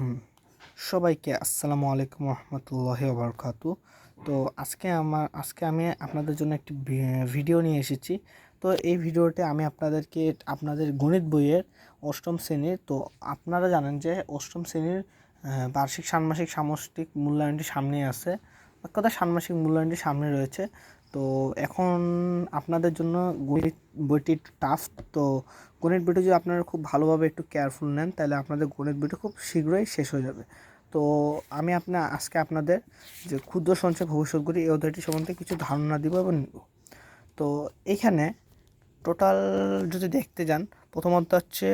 হুম, সবাইকে আসসালামু আলাইকুম রহমতুল্লাহি ওবরকাতু। তো আজকে আমি আপনাদের জন্য একটি ভিডিও নিয়ে এসেছি। তো এই ভিডিওতে আমি আপনাদেরকে আপনাদের গণিত বইয়ের অষ্টম শ্রেণীর, তো আপনারা জানেন যে অষ্টম শ্রেণীর বার্ষিক ষান্মাসিক সামষ্টিক মূল্যায়নটি সামনে আছে, এক কথা ষান্মাসিক মূল্যায়নটি সামনে রয়েছে। তো এখন আপনাদের জন্য গণিত বইটি একটু টাফ। তো গণিত বইটি যদি আপনারা খুব ভালোভাবে একটু কেয়ারফুল নেন, তাহলে আপনাদের গণিত বইটি খুব শীঘ্রই শেষ হয়ে যাবে। তো আমি আজকে আপনাদের যে ক্ষুদ্র সঞ্চয় ভবিষ্যৎ গড়ি এই অধ্যায়টি সম্বন্ধে কিছু ধারণা দিব এবং নিব। তো এইখানে টোটাল যদি দেখতে যান, প্রথমত হচ্ছে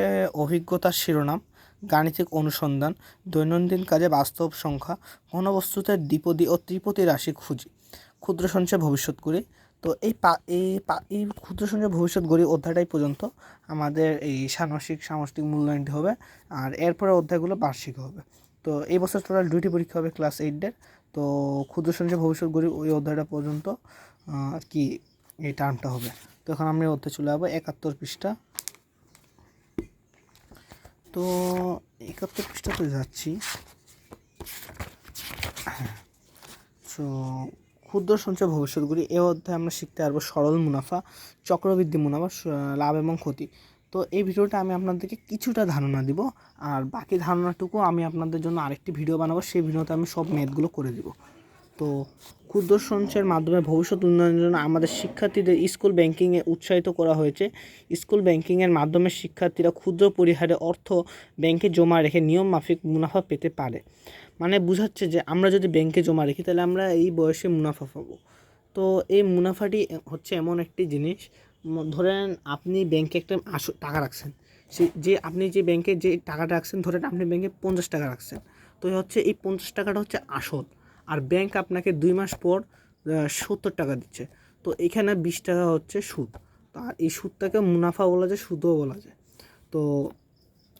অভিজ্ঞতার শিরোনাম, গাণিতিক অনুসন্ধান, দৈনন্দিন কাজে বাস্তব সংখ্যা, ঘনবস্তুতে দ্বিপদী ও ত্রিপদী রাশি খুঁজি, ক্ষুদ্র সঞ্চয় ভবিষ্যৎ গড়ি। তো এই ক্ষুদ্র সঞ্চয় ভবিষ্যৎ গড়ি অধ্যায়টাই পর্যন্ত আমাদের এই ষান্মাসিক সামষ্টিক মূল্যায়নটি হবে, আর এরপরে অধ্যায়গুলো বার্ষিক হবে। তো এই বছর টোটাল 2টি পরীক্ষা হবে ক্লাস 8-এর। তো ক্ষুদ্র সঞ্চয় ভবিষ্যৎ গড়ি ওই অধ্যায়টা পর্যন্ত কি এই টার্মটা হবে। তো এখন আমরা অধ্যায় চলে যাবো 71 পৃষ্ঠা। তো 71 পৃষ্ঠাতে যাচ্ছি। সো ক্ষুদ্র সঞ্চয় ভবিষ্যৎগুলি এ অধ্যায়ে আমরা শিখতে পারবো সরল মুনাফা, চক্রবৃদ্ধি মুনাফা, লাভ এবং ক্ষতি। তো এই ভিডিওটা আমি আপনাদেরকে কিছুটা ধারণা দিব, আর বাকি ধারণাটুকু আমি আপনাদের জন্য আরেকটি ভিডিও বানাবো, সেই ভিডিওতে আমি সব ম্যাথগুলো করে দিব। তো ক্ষুদ্র সঞ্চয়ের মাধ্যমে ভবিষ্যৎ উন্নয়নের জন্য আমাদের শিক্ষার্থীদের স্কুল ব্যাংকিংয়ে উৎসাহিত করা হয়েছে। স্কুল ব্যাংকিংয়ের মাধ্যমে শিক্ষার্থীরা ক্ষুদ্র পরিহারে অর্থ ব্যাংকে জমা রেখে নিয়ম মাফিক মুনাফা পেতে পারে। মানে বোঝাচ্ছে যে আমরা যদি ব্যাংকে জমা রাখি তাহলে আমরা এই বয়সে মুনাফা পাবো। তো এই মুনাফাটি হচ্ছে এমন একটি জিনিস, ধরেন আপনি ব্যাংকে একটা টাকা রাখছেন, আপনি যে ব্যাংকে যে টাকাটা রাখছেন, ধরেন আপনি ব্যাংকে 50 টাকা রাখছেন। তো হচ্ছে এই 50 টাকাটা হচ্ছে আসল, আর ব্যাংক আপনাকে 2 মাস পর 70 টাকা দিচ্ছে। তো এখানে 20 টাকা হচ্ছে সুদ। তো আর এই সুদটাকে মুনাফা বলা যায়, সুদও বলা যায়। তো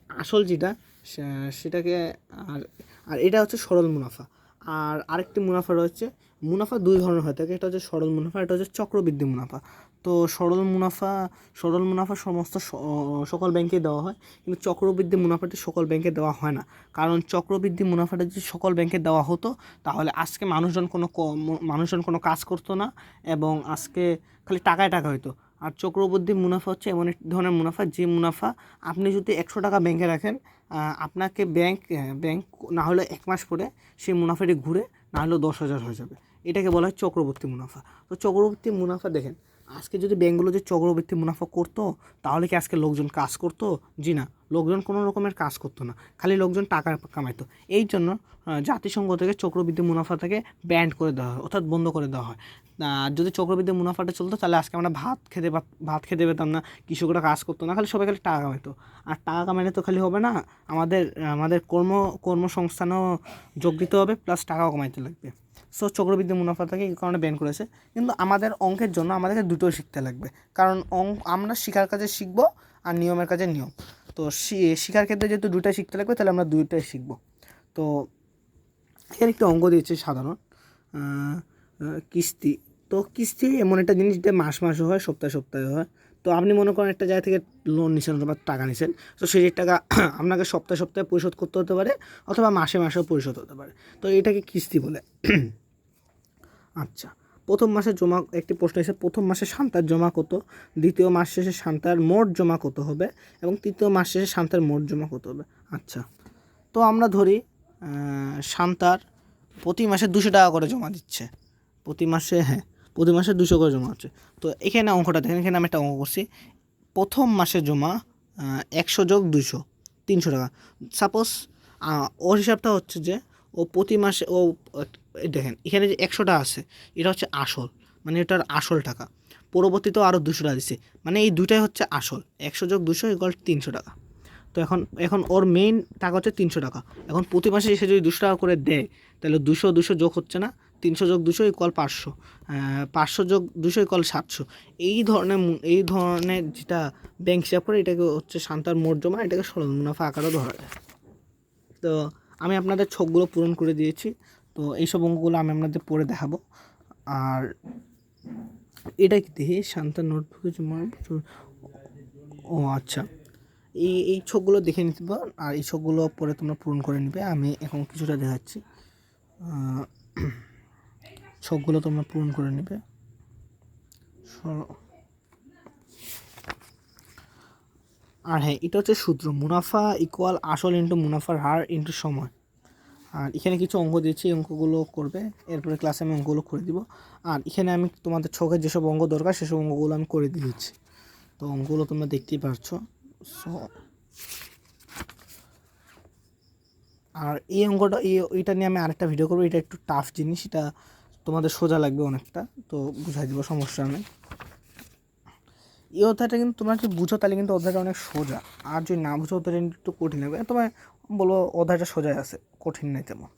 আসল যেটা সেটাকে, আর আর এটা হচ্ছে সরল মুনাফা। আর আরেকটি মুনাফা রয়েছে, মুনাফা দুই ধরনের হয়ে থাকে, এটা হচ্ছে সরল মুনাফা, এটা হচ্ছে চক্রবৃদ্ধি মুনাফা। তো সরল মুনাফা সমস্ত সকল ব্যাংকে দেওয়া হয়, কিন্তু চক্রবৃদ্ধি মুনাফাটি সকল ব্যাংকে দেওয়া হয় না। কারণ চক্রবৃদ্ধি মুনাফাটা যদি সকল ব্যাংকে দেওয়া হতো, তাহলে আজকে মানুষজন কোনো কাজ করতো না, এবং আজকে খালি টাকায় টাকা হতো। আর চক্রবৃদ্ধি মুনাফা হচ্ছে এমন এক ধরনের মুনাফা, যে মুনাফা আপনি যদি 100 টাকা ব্যাংকে রাখেন, আপনাকে ব্যাংক না হলে 1 মাস পরে সেই মুনাফাটি ঘুরে না হলেও 10,000 হয়ে যাবে। এটাকে বলা হয় চক্রবর্তী মুনাফা। তো চক্রবর্তী মুনাফা দেখেন, আজকে যদি ব্যাংকগুলো যে চক্রবর্তী মুনাফা করতো, তাহলে কি আজকে লোকজন কাজ করতো? জি না, লোকজন কোনো রকমের কাজ করতো না, খালি লোকজন টাকা কামাইতো। এই জন্য জাতিসংঘ থেকে চক্রবৃদ্ধি মুনাফাটাকে ব্যান্ড করে দেওয়া হয়, অর্থাৎ বন্ধ করে দেওয়া হয়। যদি চক্রবৃদ্ধি মুনাফাটা চলতো, তাহলে আজকে আমরা ভাত খেতে পেতাম না, কৃষকরা কাজ করতো না, খালি সবাই খালি টাকা কামাইতো। আর টাকা কামাইলে তো খালি হবে না, আমাদের কর্মসংস্থানও যোগ দিতে হবে, প্লাস টাকাও কামাইতে লাগবে। সো চক্রবৃদ্ধি মুনাফাটাকে এই কারণে ব্যান করেছে। কিন্তু আমাদের অঙ্কের জন্য আমাদেরকে দুটোই শিখতে লাগবে, কারণ আমরা শিখার কাজে শিখবো আর নিয়মের কাজে নিয়ম। তো শিখার ক্ষেত্রে যেহেতু দুটাই শিখতে লাগবে, তাহলে আমরা দুইটাই শিখবো। তো এখানে একটু অঙ্ক দিয়েছে সাধারণ কিস্তি। তো কিস্তি এমন একটা জিনিস যে মাসে হয়, সপ্তাহে হয়। তো আপনি মনে করেন একটা জায়গা থেকে লোন নিছেন অথবা টাকা নিছেন, তো সেই টাকা আপনাকে সপ্তাহে পরিশোধ করতে হতে পারে, অথবা মাসেও পরিশোধ হতে পারে। তো এটাকে কিস্তি বলে। আচ্ছা, প্রথম মাসে জমা, একটি প্রশ্ন এসে, প্রথম মাসে সান্তার জমা কত, দ্বিতীয় মাস শেষে সান্তার মোট জমা কত হবে, এবং তৃতীয় মাস শেষে সান্তার মোট জমা কত হবে। আচ্ছা, তো আমরা ধরি সান্তার প্রতি মাসে 200 টাকা করে জমা দিচ্ছে, প্রতি মাসে 200 করে জমা হচ্ছে। তো এখানে অঙ্কটা দেখেন, এখানে আমি একটা অঙ্ক করছি। প্রথম মাসে জমা 100 যোগ 200, 300 টাকা। সাপোজ ওর হিসাবটা হচ্ছে যে ও প্রতি মাসে দেখেন এখানে যে 100 টাকা আছে, এটা হচ্ছে আসল, মানে এটার আসল টাকা। পরবর্তীতেও আরও 200 টাকা দিচ্ছে, মানে এই দুটাই হচ্ছে আসল। 100 যোগ 200 = 300 টাকা। তো এখন ওর মেইন টাকা হচ্ছে 300 টাকা। এখন প্রতি মাসে এসে যদি 200 টাকা করে দেয়, তাহলে 200 যোগ হচ্ছে না, 300 যোগ 200 = 500, 500 যোগ 200 = 700। এই ধরনের যেটা ব্যাংক হিসাব করে, এটাকে হচ্ছে সান্তার মোট জমা, এটাকে সরল মুনাফা আকারে ধরা যায়। তো আমি আপনাদের ছকগুলো পূরণ করে দিয়েছি। তো এইসব অঙ্কগুলো আমি আপনাদের পড়ে দেখাবো। আর এটা কি দেখি, শান্তার নোটবুকে জমা। ও আচ্ছা, এই ছকগুলো দেখে নিতে পারো, আর এই ছকগুলো পরে তোমরা পূরণ করে নিবে। আমি এখন কিছুটা দেখাচ্ছি, ছকগুলো তোমরা পূরণ করে নিবে। আর হ্যাঁ, এটা হচ্ছে সূত্র, মুনাফা ইকুয়াল আসল ইন্টু মুনাফার হার ইন্টু সময়। আর এখানে কিছু অঙ্ক দিয়েছি, এই অঙ্কগুলো করবে, এরপরে ক্লাসে আমি অঙ্কগুলো করে দিব। আর এখানে আমি তোমাদের ছকের যেসব অঙ্ক দরকার সেসব অঙ্কগুলো আমি করে দিয়েছি। তো অঙ্কগুলো তোমরা দেখতেই পারছো। সো আর এই অঙ্কটা এইটা নিয়ে আমি আরেকটা ভিডিও করবো। এটা একটু টাফ জিনিস, এটা তোমাদের সোজা লাগবে অনেকটা, তো বুঝাই দিব, সমস্যা নেই। এই অধ্যায়টা কিন্তু তোমরা যদি বুঝো তাহলে কিন্তু অধ্যায়টা অনেক সোজা, আর যদি না বুঝো অধ্যায়টা কিন্তু একটু কঠিন লাগবে। তোমার বলবো অধ্যায়টা সোজাই আছে, কঠিন নেই তেমন।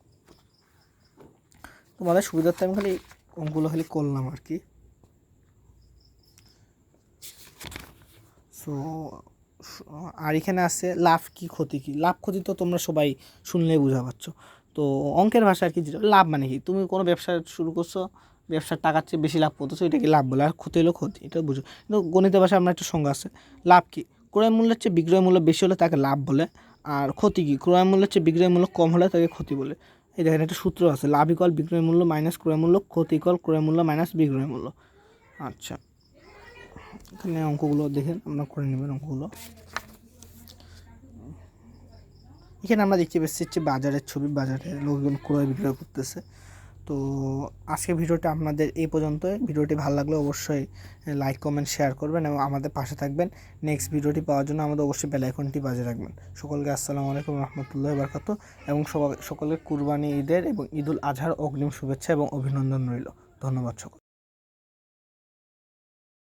তোমাদের সুবিধার্থে আমি খালি অঙ্কগুলো খালি করলাম আর কি। সো আর এখানে আছে লাভ কি ক্ষতি কি। লাভ ক্ষতি তো তোমরা সবাই শুনলেই বুঝা পাচ্ছ। তো অঙ্কের ভাষা আর কি, যেটা লাভ মানে কি, তুমি কোনো ব্যবসা শুরু করছো, ব্যবসার টাকার চেয়ে বেশি লাভ করতেছো, এটাকে লাভ বলে। আর ক্ষতি হলো ক্ষতি, এটা বুঝো। কিন্তু গণিতের ভাষায় আমরা একটা সংজ্ঞা আছে, লাভ কি, ক্রয় মূল্যের চেয়ে বিক্রয় মূল্য বেশি হলে তাকে লাভ বলে। আর ক্ষতি কি, ক্রয় মূল্যের চেয়ে বিক্রয় মূল্য কম হলে তাকে ক্ষতি বলে। এই দেখেন একটা সূত্র আছে, লাভ ইকুয়াল বিক্রয় মূল্য মাইনাস ক্রয় মূল্য, ক্ষতি ইকুয়াল ক্রয় মূল্য মাইনাস বিক্রয় মূল্য। আচ্ছা, এখানে অঙ্কগুলো দেখেন, আমরা করে নেবেন অঙ্কগুলো। এখানে আমরা দেখতে পাচ্ছি হচ্ছে বাজারের ছবি, বাজারে লোকজন ক্রয় বিক্রয় করতেছে। তো আজকের ভিডিওটা আপনাদের এই পর্যন্ত। ভিডিওটি ভালো লাগলে অবশ্যই লাইক কমেন্ট শেয়ার করবেন এবং আমাদের পাশে থাকবেন। নেক্সট ভিডিওটি পাওয়ার জন্য আমাদের অবশ্যই বেল আইকনটি বাজিয়ে রাখবেন। সকলকে আসসালামু আলাইকুম রহমতুল্লাহি ওয়া বারাকাতুহু, এবং সকলের কুরবানি ঈদের এবং ঈদুল আজহার অগ্রিম শুভেচ্ছা এবং অভিনন্দন রইল। ধন্যবাদ সকল।